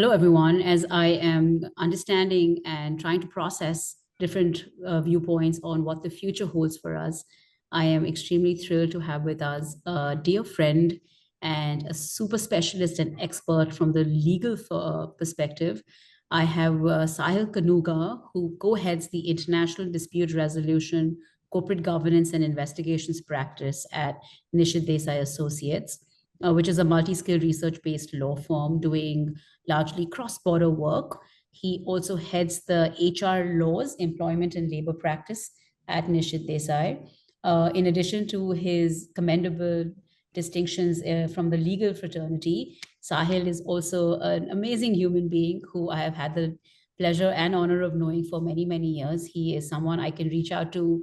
Hello, everyone. As I am understanding and trying to process different viewpoints on what the future holds for us, I am extremely thrilled to have with us a dear friend and a super specialist and expert from the legal perspective. I have Sahil Kanuga, who co-heads the International Dispute Resolution, Corporate Governance and Investigations practice at Nishit Desai Associates, which is a multi-skilled research-based law firm doing largely cross-border work. He also heads the HR laws, employment and labor practice at Nishit Desai. In addition to his commendable distinctions from the legal fraternity, Sahil is also an amazing human being who I have had the pleasure and honor of knowing for many, many years. He is someone I can reach out to,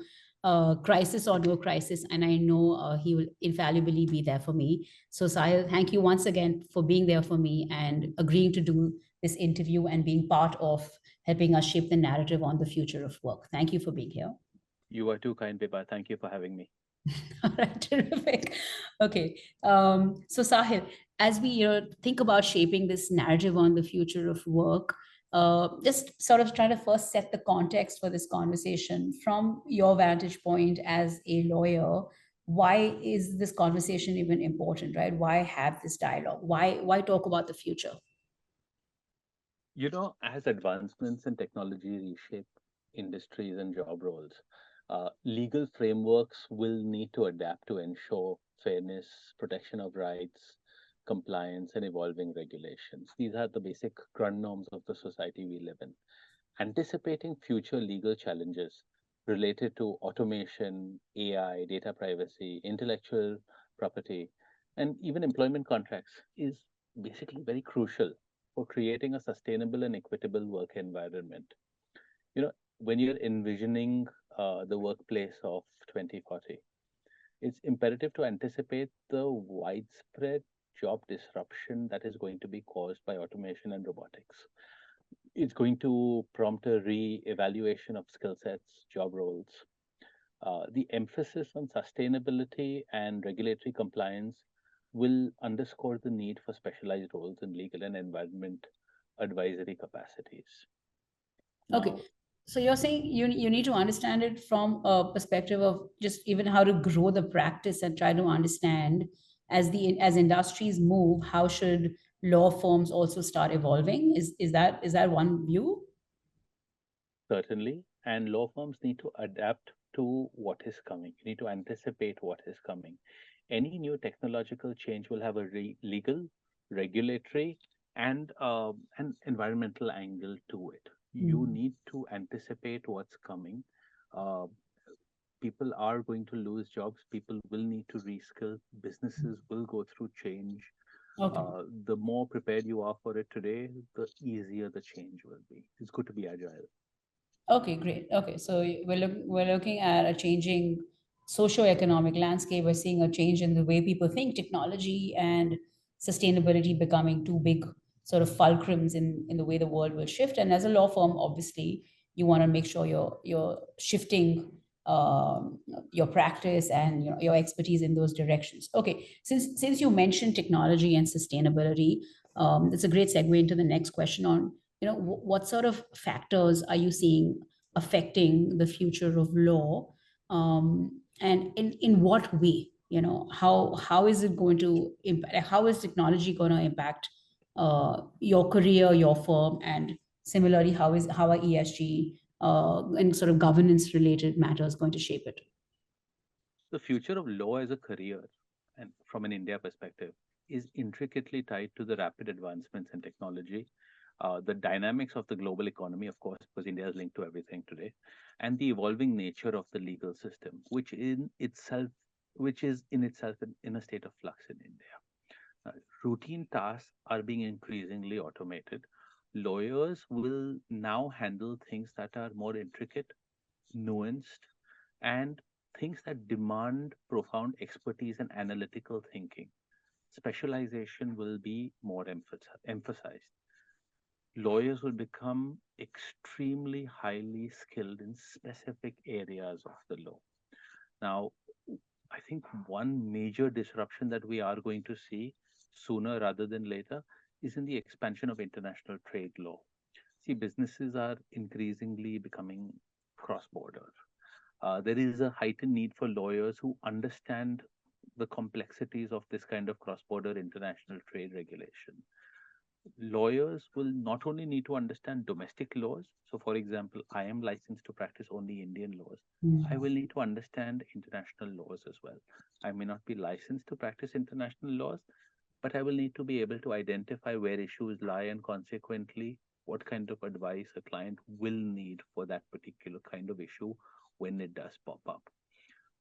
crisis or no crisis, and I know he will infallibly be there for me. So, Sahil, thank you once again for being there for me and agreeing to do this interview and being part of helping us shape the narrative on the future of work. Thank you for being here. You are too kind, Vibha. Thank you for having me. All right, terrific. Okay, so Sahil, as we think about shaping this narrative on the future of work, just sort of try to first set the context for this conversation from your vantage point as a lawyer. Why is this conversation even important, right? Why have this dialogue? Why talk about the future? As advancements in technology reshape industries and job roles, legal frameworks will need to adapt to ensure fairness, protection of rights, compliance, and evolving regulations. These are the basic ground norms of the society we live in. Anticipating future legal challenges related to automation, AI, data privacy, intellectual property, and even employment contracts is basically very crucial for creating a sustainable and equitable work environment. When you're envisioning the workplace of 2040, it's imperative to anticipate the widespread job disruption that is going to be caused by automation and robotics. It's going to prompt a re-evaluation of skill sets, job roles. The emphasis on sustainability and regulatory compliance will underscore the need for specialized roles in legal and environment advisory capacities. Okay. Now, So you're saying you need to understand it from a perspective of just even how to grow the practice and try to understand as industries move, how should law firms also start evolving? Is that one view? certainly, and law firms need to adapt to what is coming. You need to anticipate what is coming. Any new technological change will have a legal, regulatory, and an environmental angle to it. You Mm. need to anticipate what's coming. Uh, People are going to lose jobs. People will need to reskill. Businesses will go through change. Okay. The more prepared you are for it today, the easier the change will be. It's good to be agile. Okay, great. Okay, so we're looking at a changing socio-economic landscape. We're seeing a change in the way people think, technology and sustainability becoming two big sort of fulcrums in the way the world will shift. And as a law firm, obviously, you want to make sure you're shifting um, your practice and your expertise in those directions. Okay, since you mentioned technology and sustainability, it's a great segue into the next question on what sort of factors are you seeing affecting the future of law, and in what way, how is it going to impact, how is technology going to impact your career, your firm, and similarly how are ESG and sort of governance related matters going to shape it? The future of law as a career, and from an India perspective, is intricately tied to the rapid advancements in technology, the dynamics of the global economy, of course, because India is linked to everything today, and the evolving nature of the legal system, which is in itself in a state of flux in India. Uh, Routine tasks are being increasingly automated. Lawyers will now handle things that are more intricate, nuanced, and things that demand profound expertise and analytical thinking. Specialization will be more emphasized. Lawyers will become extremely highly skilled in specific areas of the law. Now, I think one major disruption that we are going to see sooner rather than later is in the expansion of international trade law. See, businesses are increasingly becoming cross border. There is a heightened need for lawyers who understand the complexities of this kind of cross border international trade regulation. Lawyers will not only need to understand domestic laws. So, for example, I am licensed to practice only Indian laws. I will need to understand international laws as well. I may not be licensed to practice international laws, but I will need to be able to identify where issues lie and consequently what kind of advice a client will need for that particular kind of issue when it does pop up.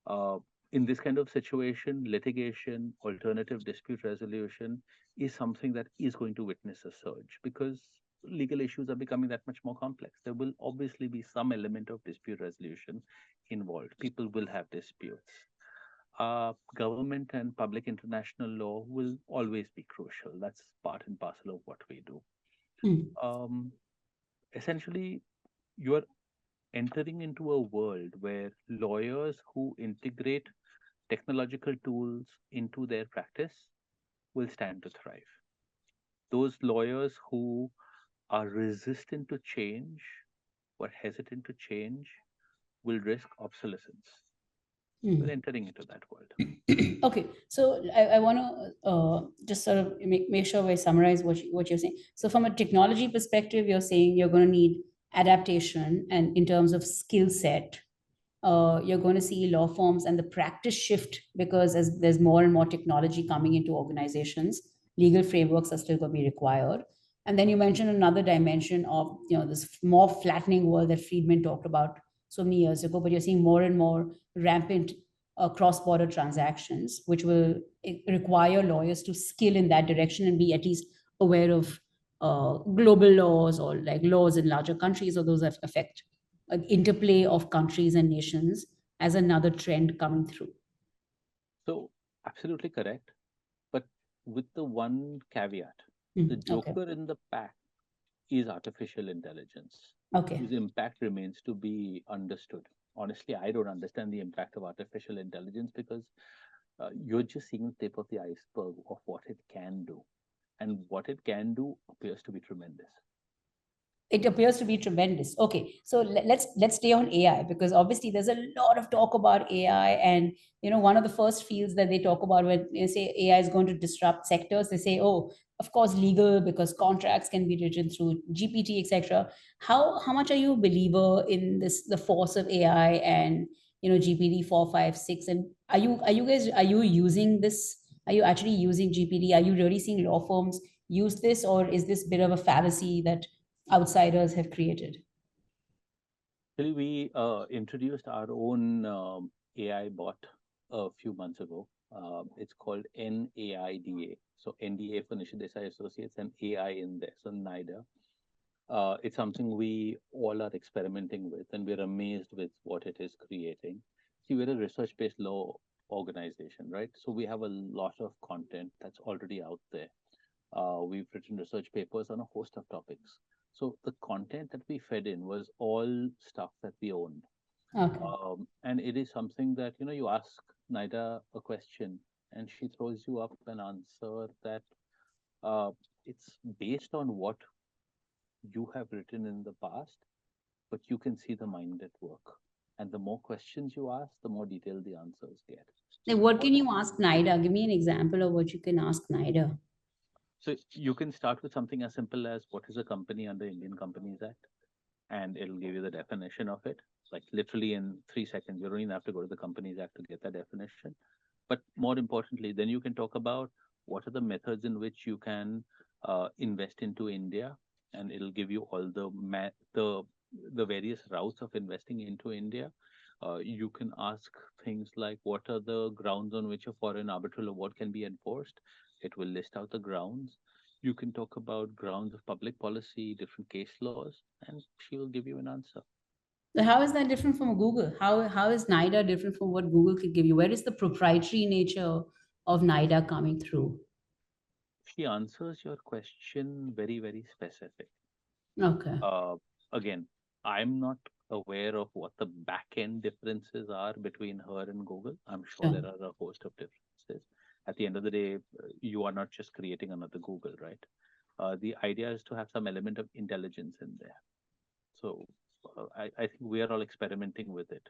Uh, in this kind of situation, litigation, alternative dispute resolution is something that is going to witness a surge because legal issues are becoming that much more complex. There will obviously be some element of dispute resolution involved. People will have disputes. Government and public international law will always be crucial. That's part and parcel of what we do. Mm. Um, Essentially, you're entering into a world where lawyers who integrate technological tools into their practice will stand to thrive. Those lawyers who are resistant to change or hesitant to change will risk obsolescence. We're Mm. entering into that world. Okay, so I want to just sort of make sure we summarize what you're saying. So, from a technology perspective, you're saying you're going to need adaptation, and in terms of skill set, you're going to see law firms and the practice shift because as there's more and more technology coming into organizations, legal frameworks are still going to be required. And then you mentioned another dimension of this more flattening world that Friedman talked about so many years ago, but you're seeing more and more rampant cross-border transactions, which will require lawyers to skill in that direction and be at least aware of global laws or like laws in larger countries or those that affect interplay of countries and nations as another trend coming through. So, absolutely correct. But with the one caveat, the Okay. joker in the pack is artificial intelligence, Okay. whose impact remains to be understood. Honestly, I don't understand the impact of artificial intelligence because you're just seeing the tip of the iceberg of what it can do. And what it can do appears to be tremendous. It appears to be tremendous. Okay, so let's stay on AI because obviously there's a lot of talk about AI, and one of the first fields that they talk about when they say AI is going to disrupt sectors, they say, oh, of course, legal because contracts can be written through GPT, etc. How much are you a believer in the force of AI and GPT 4, 5, 6, and are you using this? Are you actually using GPT? Are you really seeing law firms use this, or is this bit of a fallacy that outsiders have created? Actually, we introduced our own AI bot a few months ago. It's called NAIDA. So NDA for Nisha Desai Associates and AI in there. So NIDA. It's something we all are experimenting with, and we're amazed with what it is creating. See, we're a research-based law organization, right? So we have a lot of content that's already out there. We've written research papers on a host of topics. So the content that we fed in was all stuff that we owned. Okay. And it is something that, you ask NIDA a question and she throws you up an answer that uh, it's based on what you have written in the past, but you can see the mind at work. And the more questions you ask, the more detailed the answers get. Now, what What, can you ask NIDA? Give me an example of what you can ask NIDA. so you can start with something as simple as what is a company under Indian Companies Act? And it'll give you the definition of it, like literally in 3 seconds. You don't even have to go to the Companies Act to get that definition. But more importantly, then you can talk about what are the methods in which you can invest into India, and it'll give you all the various routes of investing into India. You can ask things like what are the grounds on which a foreign arbitral award can be enforced. It will list out the grounds. You can talk about grounds of public policy, different case laws, and she will give you an answer. So how is that different from Google? How is NIDA different from what Google could give you? Where is the proprietary nature of NIDA coming through? She answers your question very, very specific. Okay. Uh, Again, I'm not aware of what the back end differences are between her and Google. I'm sure Sure. there are a host of differences. At the end of the day, you are not just creating another Google, right? The idea is to have some element of intelligence in there. So I think we are all experimenting with it.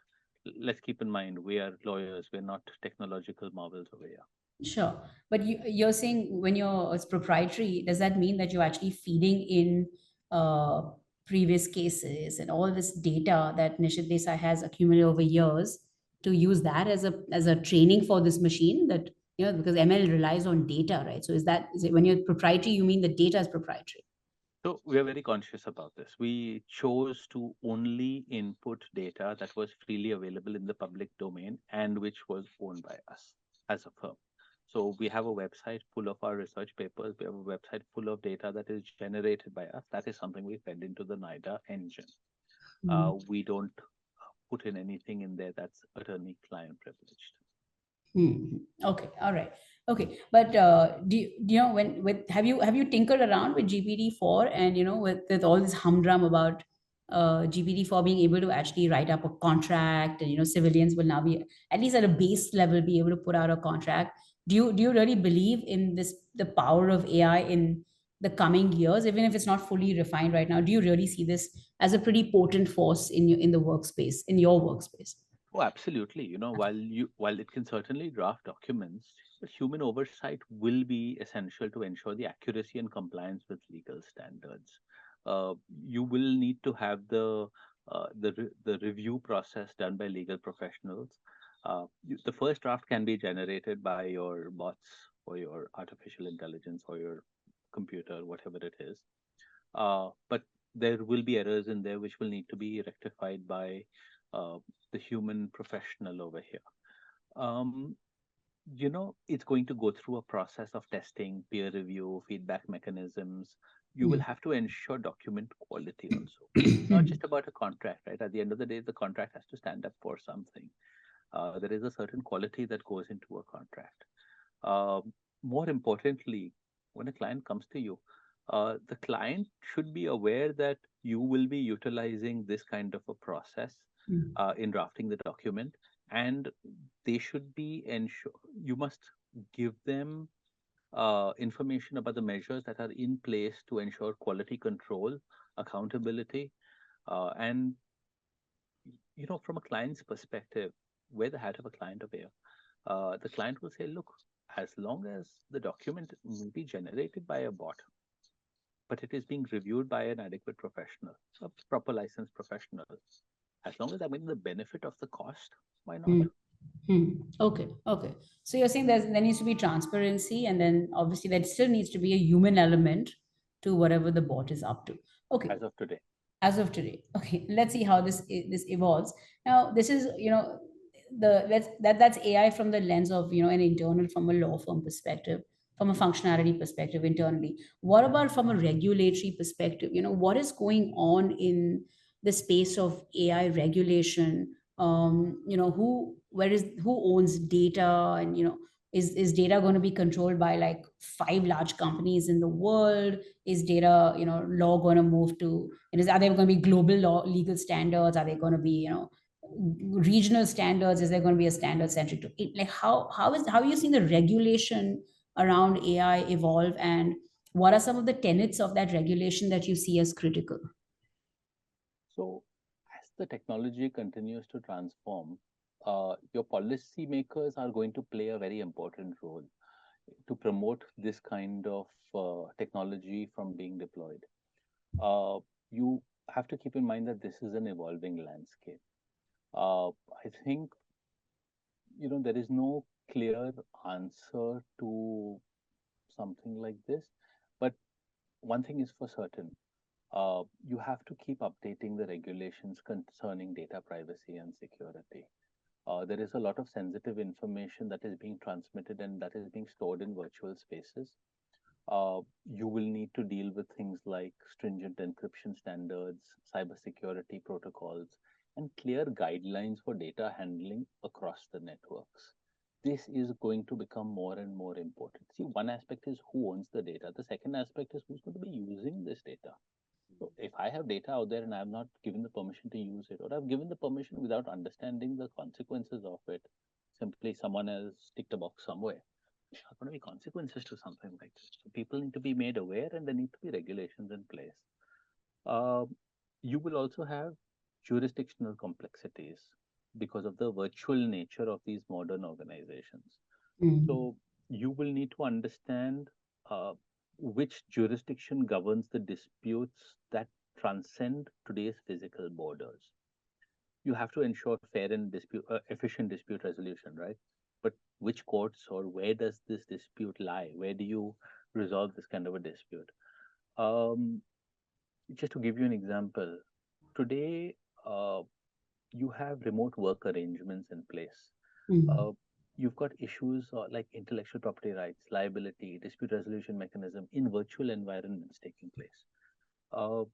Let's keep in mind we are lawyers. We're not technological marvels over here. Sure. But you're saying when it's proprietary, does that mean that you're actually feeding in uh, previous cases and all this data that Nishit Desai has accumulated over years to use that as a training for this machine that, because ML relies on data, right? So is it when you're proprietary, you mean the data is proprietary? So we are very conscious about this. We chose to only input data that was freely available in the public domain and which was owned by us as a firm. So we have a website full of our research papers. We have a website full of data that is generated by us. That is something we fed into the NIDA engine. We don't put in anything in there that's attorney-client privileged. Hmm. Okay. All right. Okay. But do you know when with have you tinkered around with GPT-4 and with all this humdrum about GPT-4 being able to actually write up a contract and civilians will now be at least at a base level be able to put out a contract. Do you really believe in the power of AI in the coming years, even if it's not fully refined right now? Do you really see this as a pretty potent force in the workspace, in your workspace? Oh, absolutely. While it can certainly draft documents, but human oversight will be essential to ensure the accuracy and compliance with legal standards. You will need to have the review process done by legal professionals. The first draft can be generated by your bots or your artificial intelligence or your computer, whatever it is. But there will be errors in there which will need to be rectified by uh, the human professional over here. Um, it's going to go through a process of testing, peer review, feedback mechanisms. You will Hmm. have to ensure document quality also. It's not just about a contract, right? At the end of the day, the contract has to stand up for something. There is a certain quality that goes into a contract. More importantly, when a client comes to you, the client should be aware that you will be utilizing this kind of a process Hmm. in drafting the document, and they should be ensure you must give them information about the measures that are in place to ensure quality control, accountability, and from a client's perspective, wear the hat of a client over here. The client will say, look, as long as the document may be generated by a bot, but it is being reviewed by an adequate professional, a proper licensed professional, as long as I'm getting the benefit of the cost, why not? Hmm. Hmm. Okay. Okay. So you're saying there needs to be transparency, and then obviously there still needs to be a human element to whatever the bot is up to. Okay. As of today. As of today. Okay. Let's see how this evolves. Now, this is that's AI from the lens of an internal, from a law firm perspective, from a functionality perspective internally. What about from a regulatory perspective? What is going on in the space of AI regulation? Who owns data, and is data going to be controlled by like five large companies in the world? Is data law going to move to, are there going to be global law legal standards? Are there going to be regional standards? Is there going to be a standard centric to it? Like how are you seeing the regulation around AI evolve, and what are some of the tenets of that regulation that you see as critical? So, as the technology continues to transform, your policymakers are going to play a very important role to promote this kind of technology from being deployed. You have to keep in mind that this is an evolving landscape. I think there is no clear answer to something like this, but one thing is for certain: you have to keep updating the regulations concerning data privacy and security. There is a lot of sensitive information that is being transmitted and that is being stored in virtual spaces. You will need to deal with things like stringent encryption standards, cybersecurity protocols, and clear guidelines for data handling across the networks. This is going to become more and more important. See, one aspect is who owns the data. The second aspect is who's going to be using this data. So if I have data out there and I have not given the permission to use it, or I've given the permission without understanding the consequences of it, simply someone has ticked a box somewhere. are going to be consequences to something like this. So people need to be made aware, and there need to be regulations in place. Um, you will also have jurisdictional complexities because of the virtual nature of these modern organizations. Mm, So you will need to understand uh, which jurisdiction governs the disputes that transcend today's physical borders. You have to ensure fair and efficient dispute resolution, right? But which courts or where does this dispute lie? Where do you resolve this kind of a dispute? Um, just to give you an example, today you have remote work arrangements in place. mm, Uh, you've got issues like intellectual property rights, liability, dispute resolution mechanism in virtual environments taking place. Uh,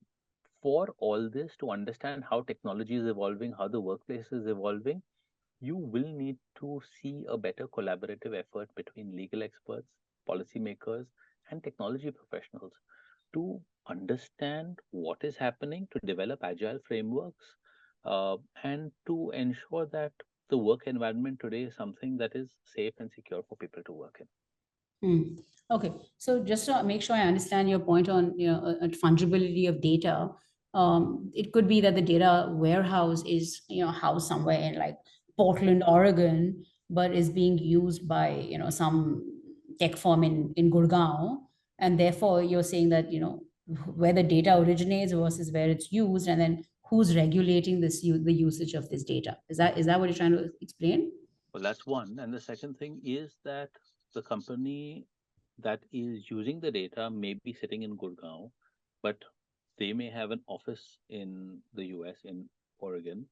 for all this to understand how technology is evolving, how the workplace is evolving, you will need to see a better collaborative effort between legal experts, policymakers, and technology professionals to understand what is happening, to develop agile frameworks, and to ensure that the work environment today is something that is safe and secure for people to work in. mm. Okay, so just to make sure I understand your point on fungibility of data, it could be that the data warehouse is housed somewhere in like Portland, Oregon, but is being used by some tech firm in Gurgaon, and therefore you're saying that where the data originates versus where it's used, and then who's regulating the usage of this data. Is that what you're trying to explain? Well, that's one. And the second thing is that the company that is using the data may be sitting in Gurgaon, but they may have an office in the US, in Oregon.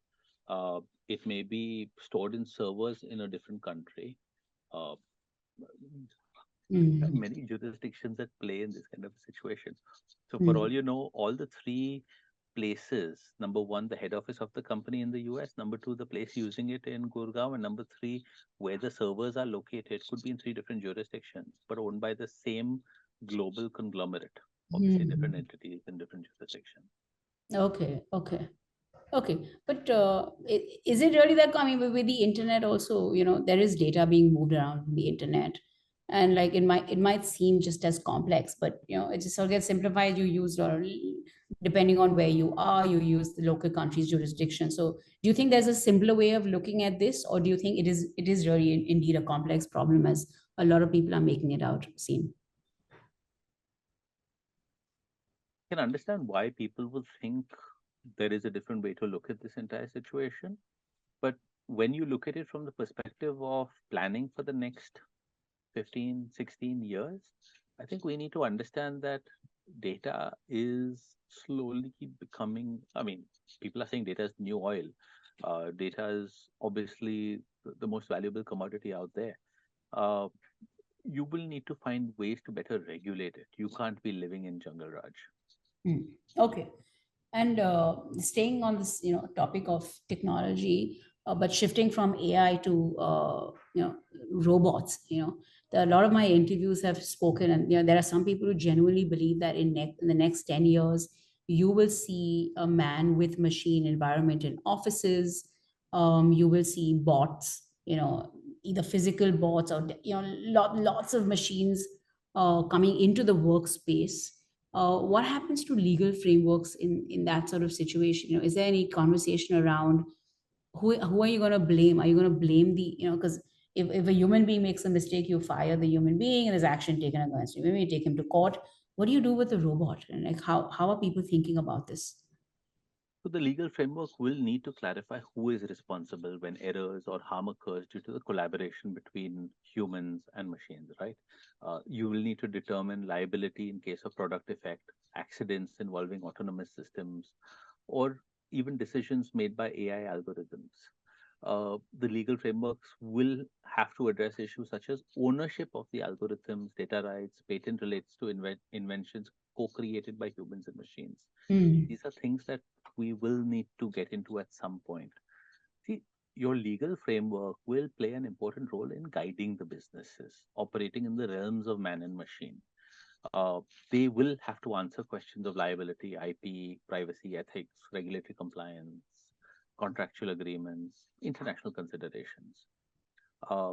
It may be stored in servers in a different country. Uh, Mm, many jurisdictions at play in this kind of a situation. So, for all mm, you know, all the three places, number one, the head office of the company in the US, number two, the place using it in Gurgaon, and number three, where the servers are located, could be in three different jurisdictions, but owned by the same global conglomerate. Obviously, different mm. entities in different jurisdictions. Okay, okay. Okay, but is it really that? I mean, with the internet also, there is data being moved around on the internet, and like it might seem just as complex, but it just all gets simplified. You use or depending on where you are, you use the local country's jurisdiction. So, do you think there's a simpler way of looking at this, or do you think it is really indeed a complex problem as a lot of people are making it out seem? I can understand why people will think there is a different way to look at this entire situation. But when you look at it from the perspective of planning for the next 15, 16 years, I think we need to understand that data is slowly becoming, I mean, people are saying data is new oil. Data is obviously the most valuable commodity out there. Uh, you will need to find ways to better regulate it. You can't be living in jungle, Raj. Hmm. Okay. And staying on this, topic of technology, but shifting from AI to robots. A lot of my interviews have spoken, and there are some people who genuinely believe that in the next 10 years, you will see a man with machine environment in offices. You will see bots, either physical bots or lots of machines coming into the workspace. What happens to legal frameworks in that sort of situation? Is there any conversation around who are you going to blame? Are you going to blame the because if a human being makes a mistake, you fire the human being and there's action taken against you. Maybe you take him to court. What do you do with the robot? And like how are people thinking about this? So the legal framework will need to clarify who is responsible when errors or harm occurs due to the collaboration between humans and machines, right? You will need to determine liability in case of product defect, accidents involving autonomous systems, or even decisions made by AI algorithms. The legal frameworks will have to address issues such as ownership of the algorithms, data rights, patent relates to inventions co-created by humans and machines. Hmm. These are things that we will need to get into at some point. See, your legal framework will play an important role in guiding the businesses operating in the realms of man and machine. Uh, they will have to answer questions of liability, IP, privacy, ethics, regulatory compliance, contractual agreements, international considerations. Uh,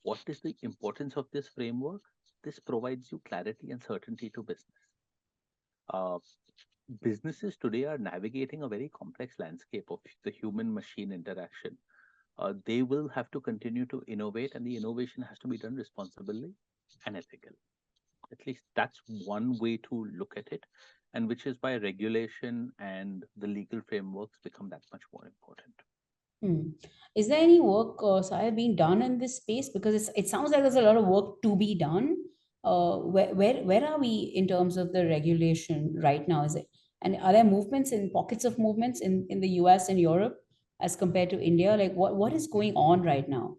What is the importance of this framework? This provides you clarity and certainty to business. Uh, Businesses today are navigating a very complex landscape of the human machine interaction. They will have to continue to innovate, and the innovation has to be done responsibly and ethically. At least that's one way to look at it, and which is why regulation and the legal frameworks become that much more important. Hmm. Is there any work, Sahil, being done in this space? Because it sounds like there's a lot of work to be done. Where are we in terms of the regulation right now? Is it, and are there movements in pockets of movements in the US and Europe as compared to India? Like what is going on right now?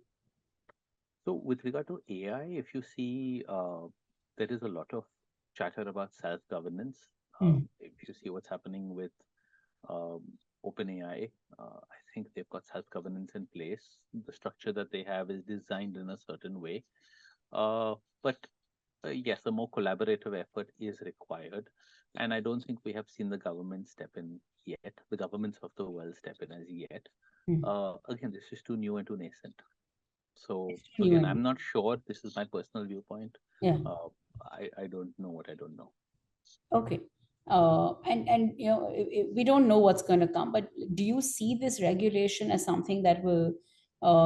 So, with regard to AI, if you see, there is a lot of chatter about self governance. Hmm. If you see what's happening with um, OpenAI, I think they've got self governance in place. The structure that they have is designed in a certain way. But yes, a more collaborative effort is required. And I don't think we have seen the government step in yet, the governments of the world step in as yet. Hmm. Again, this is too new and too nascent. So, It's so new again, and I'm not sure. This is my personal viewpoint. yeah. Uh, I don't know what I don't know. Okay. And you know we don't know what's going to come, but do you see this regulation as something that will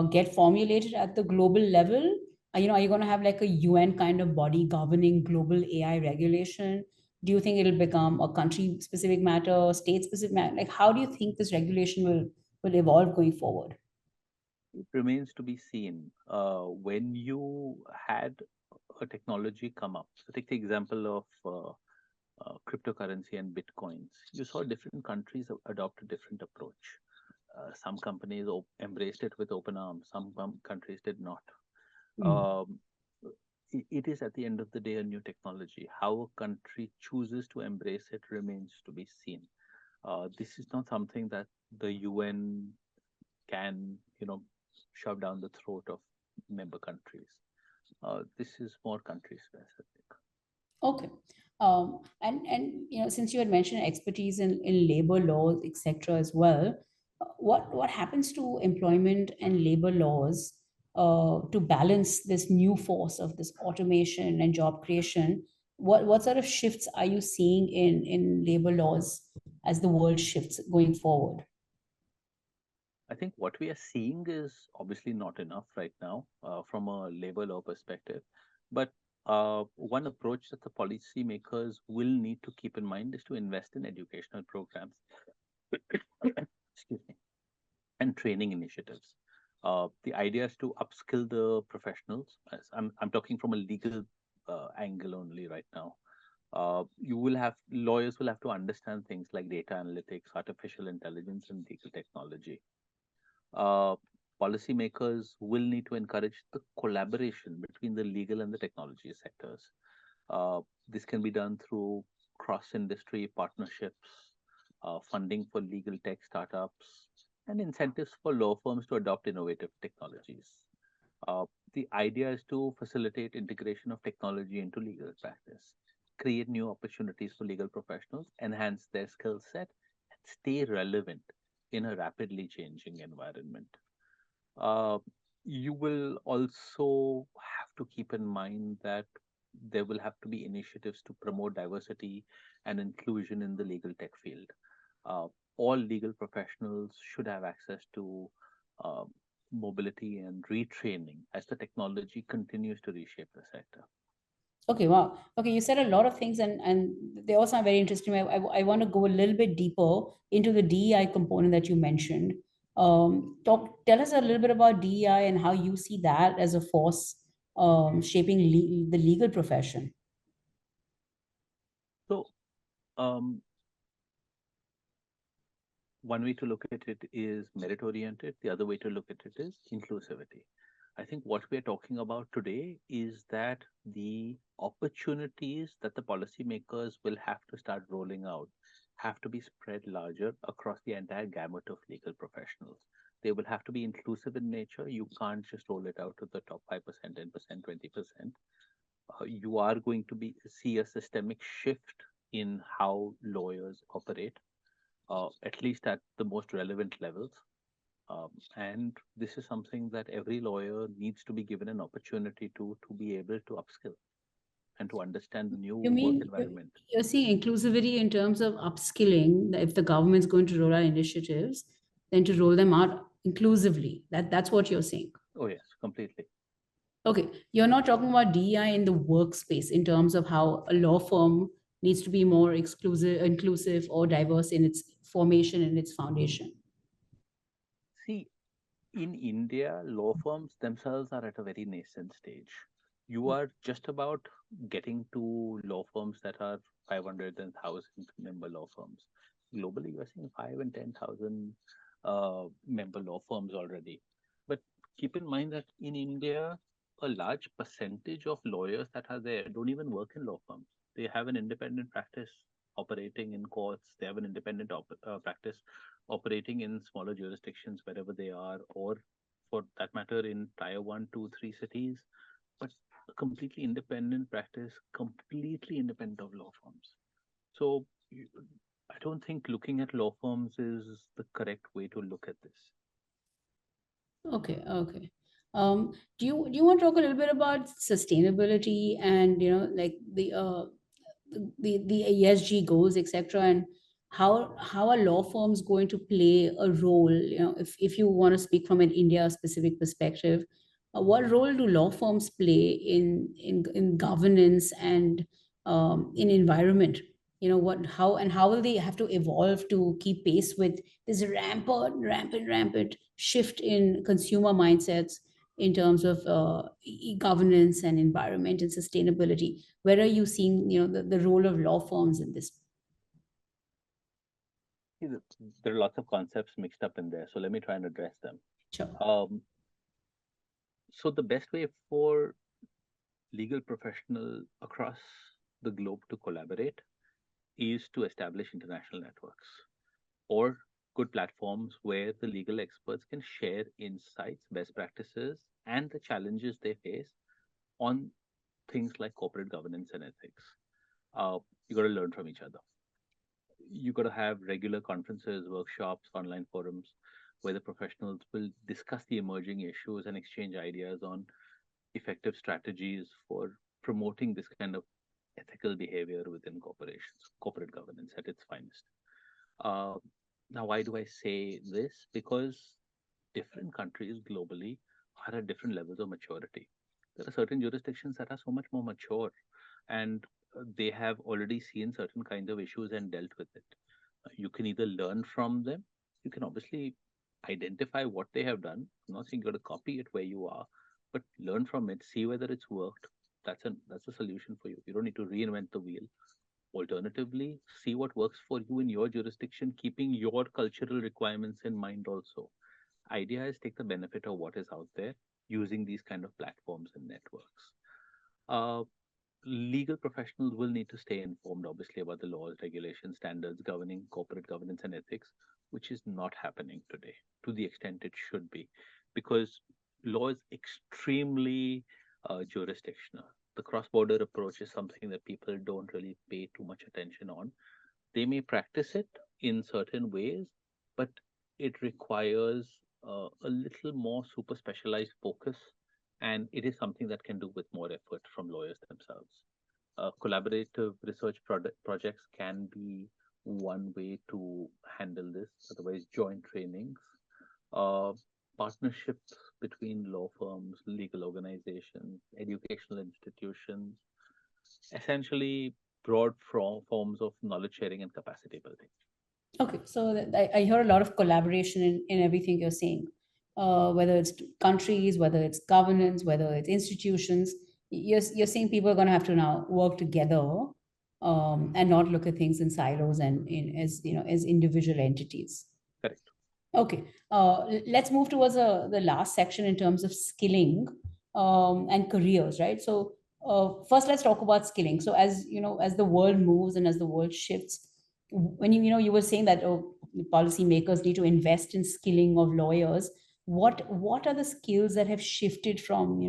get formulated at the global level? You know, are you going to have like a UN kind of body governing global AI regulation? Do you think it'll become a country specific matter, state specific matter? Like, how do you think this regulation will evolve going forward? It remains to be seen. When you had a technology come up, so take the example of cryptocurrency and bitcoins. You saw different countries adopt a different approach. Some companies embraced it with open arms. Some countries did not. Hmm. Um, it is at the end of the day a new technology. How a country chooses to embrace it remains to be seen. This is not something that the UN can, shove down the throat of member countries. This is more country specific. Okay. And you know, since you had mentioned expertise in labor laws, etc., as well, what happens to employment and labor laws to balance this new force of this automation and job creation? What sort of shifts are you seeing in labor laws as the world shifts going forward? I think what we are seeing is obviously not enough right now from a labor law perspective. But one approach that the policymakers will need to keep in mind is to invest in educational programs, excuse me, and training initiatives. The idea is to upskill the professionals. As I'm talking from a legal angle only right now. You will have lawyers will have to understand things like data analytics, artificial intelligence, and legal technology. uh, Policymakers will need to encourage the collaboration between the legal and the technology sectors. This can be done through cross industry partnerships, funding for legal tech startups, and incentives for law firms to adopt innovative technologies. Uh, the idea is to facilitate integration of technology into legal practice, create new opportunities for legal professionals, enhance their skill set, and stay relevant in a rapidly changing environment. Uh, you will also have to keep in mind that there will have to be initiatives to promote diversity and inclusion in the legal tech field. Uh, all legal professionals should have access to uh, mobility and retraining as the technology continues to reshape the sector. Okay, wow. Okay, you said a lot of things, and they all sound very interesting. I want to go a little bit deeper into the DEI component that you mentioned. Tell us a little bit about DEI and how you see that as a force shaping the legal profession. So, um, one way to look at it is merit oriented, the other way to look at it is inclusivity. I think what we're talking about today is that the opportunities that the policymakers will have to start rolling out have to be spread larger across the entire gamut of legal professionals. They will have to be inclusive in nature. You can't just roll it out to the top 5%, 10%, 20%. You are going to see a systemic shift in how lawyers operate, at least at the most relevant levels. And this is something that every lawyer needs to be given an opportunity to be able to upskill and to understand the new You work mean environment. you're seeing inclusivity in terms of upskilling, that if the government's going to roll out initiatives, then to roll them out inclusively. That's what you're saying. Oh, yes, completely. Okay, you're not talking about DEI in the workspace in terms of how a law firm needs to be more inclusive or diverse in its formation and its foundation. See, in India, law firms themselves are at a very nascent stage. You are just about getting to law firms that are 500 and 1,000 member law firms. Globally, you are seeing 5 and 10,000 member law firms already. But keep in mind that in India, a large percentage of lawyers that are there don't even work in law firms. They have an independent practice operating in courts, they have an independent practice operating in smaller jurisdictions wherever they are, or for that matter, in tier one, two, three cities, but a completely independent practice, completely independent of law firms. So I don't think looking at law firms is the correct way to look at this. Okay, okay. Do you want to talk a little bit about sustainability and like the ESG goals, etc., and how are law firms going to play a role? If you want to speak from an India specific perspective, what role do law firms play in governance and in environment? How will they have to evolve to keep pace with this rampant shift in consumer mindsets in terms of governance and environment and sustainability? Where are you seeing the role of law firms in this? See, there are lots of concepts mixed up in there, so let me try and address them. Sure. Um, so the best way for legal professionals across the globe to collaborate is to establish international networks or good platforms where the legal experts can share insights, best practices, and the challenges they face on things like corporate governance and ethics. You got to learn from each other. You got to have regular conferences, workshops, online forums where the professionals will discuss the emerging issues and exchange ideas on effective strategies for promoting this kind of ethical behavior within corporations, corporate governance at its finest. Uh, Now, why do I say this? Because different countries globally are at different levels of maturity. There are certain jurisdictions that are so much more mature, and they have already seen certain kinds of issues and dealt with it. You can either learn from them, you can obviously identify what they have done. I'm not saying you got to copy it where you are, but learn from it, see whether it's worked. That's a solution for you. You don't need to reinvent the wheel. Alternatively, see what works for you in your jurisdiction, keeping your cultural requirements in mind also. Idea is take the benefit of what is out there using these kind of platforms and networks. Uh, Legal professionals will need to stay informed, obviously, about the laws, regulations, standards governing corporate governance and ethics, which is not happening today to the extent it should be, because law is extremely jurisdictional. The cross border approach is something that people don't really pay too much attention on. They may practice it in certain ways, but it requires a little more super specialized focus, and it is something that can do with more effort from lawyers themselves. Collaborative research projects can be one way to handle this, otherwise, joint trainings, uh, partnerships between law firms, legal organizations, educational institutions, essentially broad forms of knowledge sharing and capacity building. Okay, so I hear a lot of collaboration in everything you're saying, whether it's countries, whether it's governance, whether it's institutions. You're saying people are going to have to now work together, and not look at things in silos and in as as individual entities. Correct. Okay, let's move towards the last section in terms of skilling and careers, right? So first, let's talk about skilling. So as as the world moves and as the world shifts, when you were saying that policymakers need to invest in skilling of lawyers. What are the skills that have shifted from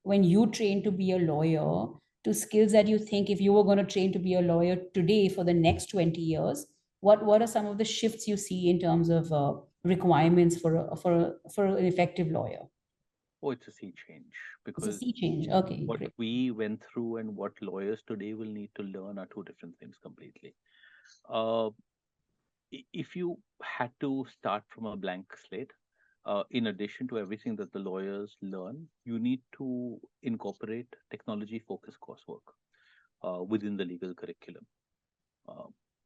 when you trained to be a lawyer to skills that you think if you were going to train to be a lawyer today for the next 20 years, what are some of the shifts you see in terms of requirements for an effective lawyer? Oh, it's a sea change It's a because sea change. Okay, what great. we went through and what lawyers today will need to learn are two different things completely. Uh, if you had to start from a blank slate, in addition to everything that the lawyers learn, you need to incorporate technology focused coursework within the legal curriculum. Uh,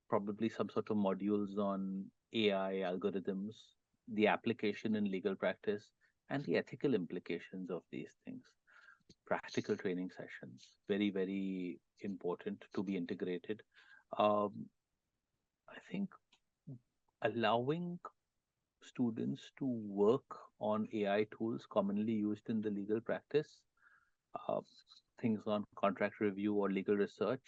Probably some sort of modules on AI algorithms, the application in legal practice, and the ethical implications of these things. Practical training sessions, very, very important to be integrated. Um, I think allowing students to work on AI tools commonly used in the legal practice, uh, things on contract review or legal research.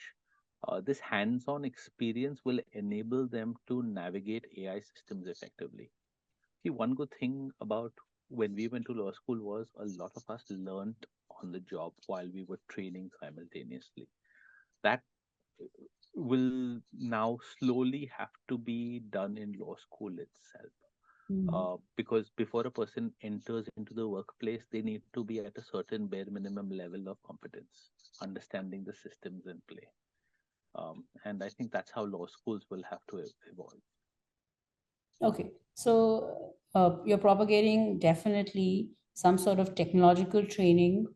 This hands on experience will enable them to navigate AI systems effectively. See, one good thing about when we went to law school was a lot of us learned on the job while we were training simultaneously. That will now slowly have to be done in law school itself. Mm. Because before a person enters into the workplace, they need to be at a certain bare minimum level of competence, understanding the systems in play. And I think that's how law schools will have to evolve. Okay, so you're propagating definitely some sort of technological training,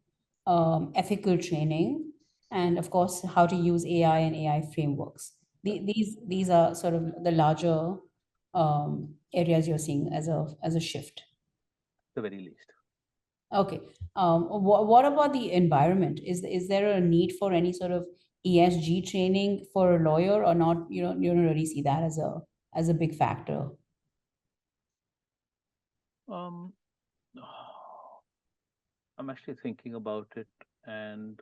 ethical training, and of course, how to use AI and AI frameworks. These are sort of the larger areas you're seeing as a shift. At the very least. Okay. What about the environment? Is there a need for any sort of ESG training for a lawyer or not? You don't really see that as a big factor. Um, I'm actually thinking about it, and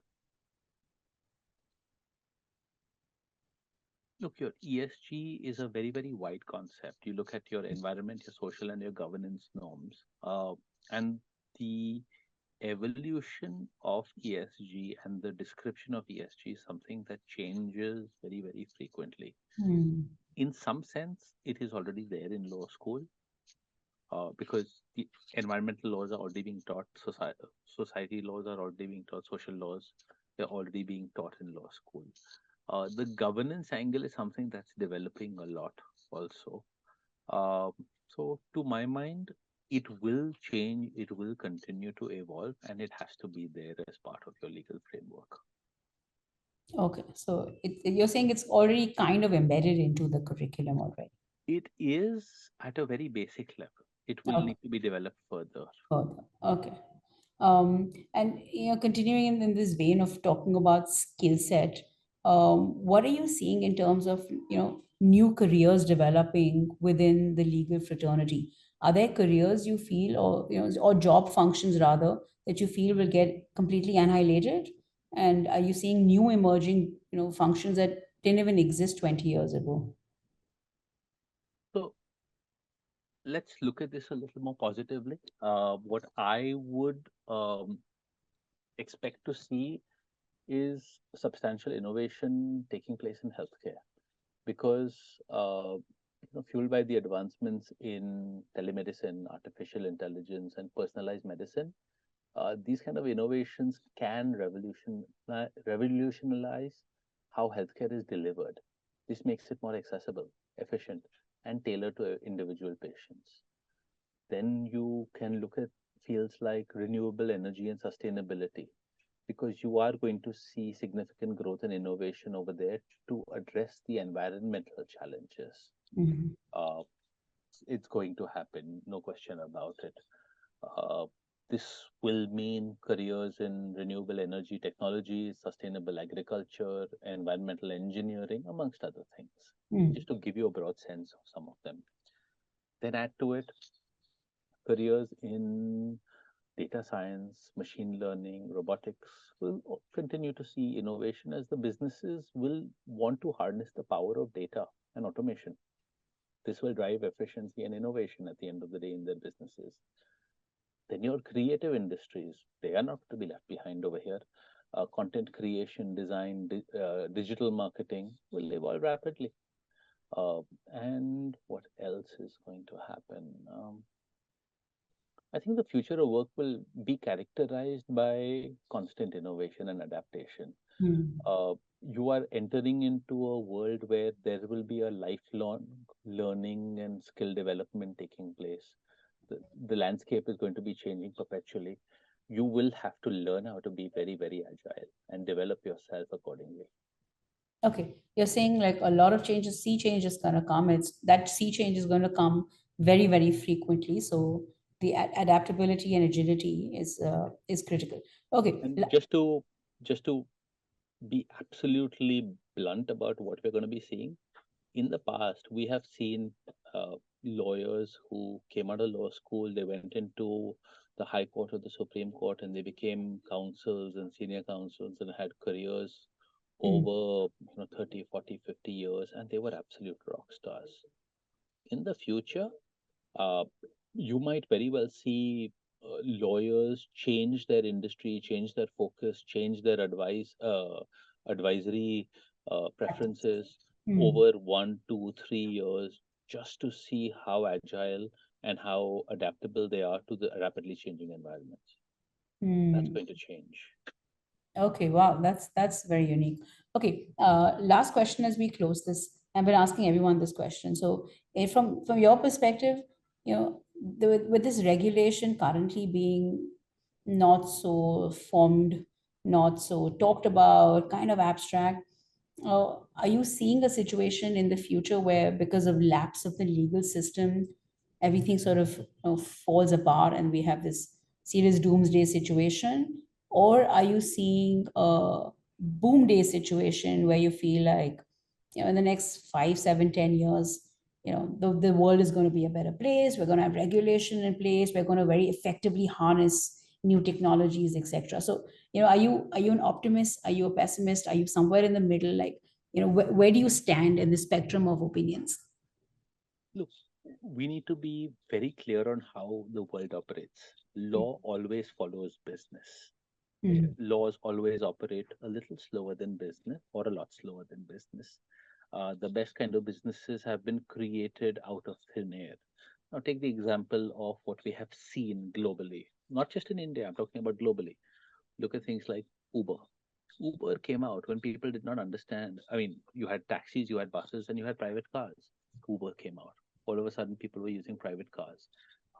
look, your ESG is a very, very wide concept. You look at your environment, your social, and your governance norms. And the evolution of ESG and the description of ESG is something that changes very, very frequently. Hmm. In some sense, it is already there in law school because the environmental laws are already being taught, society laws are already being taught, social laws, they're already being taught in law school. The governance angle is something that's developing a lot also. Um, so, to my mind, it will change, it will continue to evolve, and it has to be there as part of your legal framework. Okay, so you're saying it's already kind of embedded into the curriculum already. It is at a very basic level. It will Okay, need to be developed further. further. Okay. And continuing in this vein of talking about skill set, what are you seeing in terms of new careers developing within the legal fraternity? Are there careers you feel, or or job functions rather, that you feel will get completely annihilated? And are you seeing new emerging functions that didn't even exist 20 years ago? So, let's look at this a little more positively. What I would expect to see is substantial innovation taking place in healthcare because fueled by the advancements in telemedicine, artificial intelligence, and personalized medicine, these kind of innovations can revolutionize how healthcare is delivered. This makes it more accessible, efficient, and tailored to individual patients. Then you can look at fields like renewable energy and sustainability because you are going to see significant growth and innovation over there to address the environmental challenges. Mhm. Uh, it's going to happen, no question about it. Uh, this will mean careers in renewable energy technologies, sustainable agriculture, environmental engineering, amongst other things, Mhm. just to give you a broad sense of some of them. Then add to it careers in data science, machine learning, robotics will continue to see innovation as the businesses will want to harness the power of data and automation. This will drive efficiency and innovation at the end of the day in their businesses. Then your creative industries, they are not to be left behind over here. Content creation, design, digital marketing will evolve rapidly. Uh, and what else is going to happen? I think the future of work will be characterized by constant innovation and adaptation. Hmm. uh, you are entering into a world where there will be a lifelong learning and skill development taking place. The landscape is going to be changing perpetually. You will have to learn how to be very, very agile and develop yourself accordingly. Okay, you're saying like a lot of changes, sea change is gonna come. It's that sea change is going to come very, very frequently. So the adaptability and agility is critical. Okay. And just to be absolutely blunt about what we're going to be seeing, in the past, we have seen lawyers who came out of law school, they went into the High Court or the Supreme Court, and they became counsels and senior counsels and had careers Hmm. over 30, 40, 50 years, and they were absolute rock stars. In the future, uh, you might very well see lawyers change their industry, change their focus, change their advisory preferences Hmm. over 1, 2, 3 years, just to see how agile and how adaptable they are to the rapidly changing environments. That's Hmm. going to change. Okay, wow, that's very unique. Okay, last question as we close this. I've been asking everyone this question. So, from your perspective, with this regulation currently being not so formed, not so talked about, kind of abstract, are you seeing a situation in the future where, because of lapse of the legal system, everything sort of falls apart and we have this serious doomsday situation? Or are you seeing a boom day situation where you feel like, in the next 5, 7, 10 years, the world is going to be a better place. We're going to have regulation in place. We're going to very effectively harness new technologies, etc. So, are you an optimist? Are you a pessimist? Are you somewhere in the middle? Like, where do you stand in the spectrum of opinions? Look, we need to be very clear on how the world operates. Law always follows business. Hmm. Laws always operate a little slower than business or a lot slower than business. The best kind of businesses have been created out of thin air. Now, take the example of what we have seen globally, not just in India, I'm talking about globally. Look at things like Uber. Uber came out when people did not understand. I mean, you had taxis, you had buses, and you had private cars. Uber came out. All of a sudden, people were using private cars.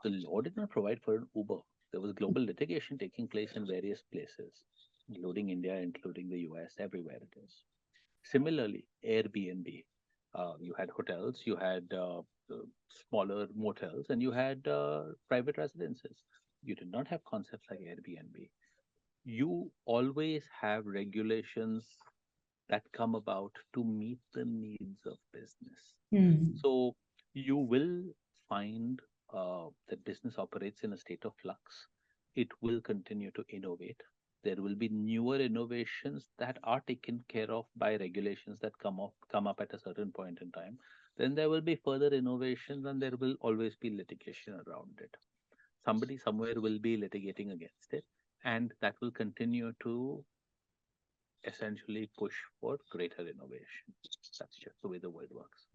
The law did not provide for an Uber. There was global litigation taking place in various places, including India, including the US, everywhere it is. Similarly, Airbnb. You had hotels, you had smaller motels, and you had private residences. You did not have concepts like Airbnb. You always have regulations that come about to meet the needs of business. Hmm. So you will find that business operates in a state of flux. It will continue to innovate. There will be newer innovations that are taken care of by regulations that come up at a certain point in time. Then there will be further innovations, and there will always be litigation around it. Somebody somewhere will be litigating against it, and that will continue to essentially push for greater innovation. That's just the way the world works.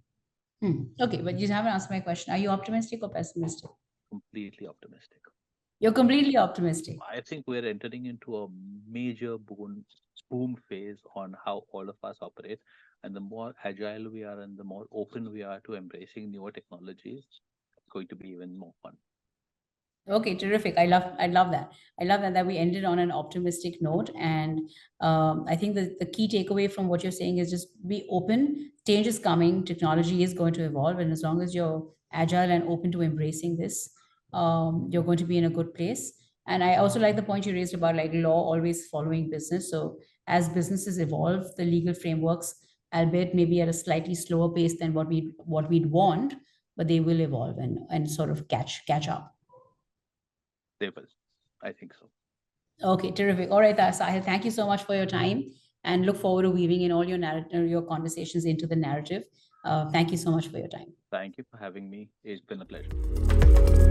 Hmm. Okay, but you haven't answered my question. Are you optimistic or pessimistic? Completely optimistic. You're completely optimistic. I think we're entering into a major boom phase on how all of us operate. And the more agile we are and the more open we are to embracing newer technologies, it's going to be even more fun. Okay, terrific. I love that. I love that we ended on an optimistic note. And I think that the key takeaway from what you're saying is just be open. Change is coming. Technology is going to evolve, and as long as you're agile and open to embracing this, you're going to be in a good place. And I also like the point you raised about like law always following business. So as businesses evolve, the legal frameworks, albeit maybe at a slightly slower pace than what we'd want, but they will evolve and sort of catch up. They will. I think so. Okay, terrific. All right, Sahil, thank you so much for your time and look forward to weaving in all your narrative, your conversations into the narrative. Thank you so much for your time. Thank you for having me. It's been a pleasure.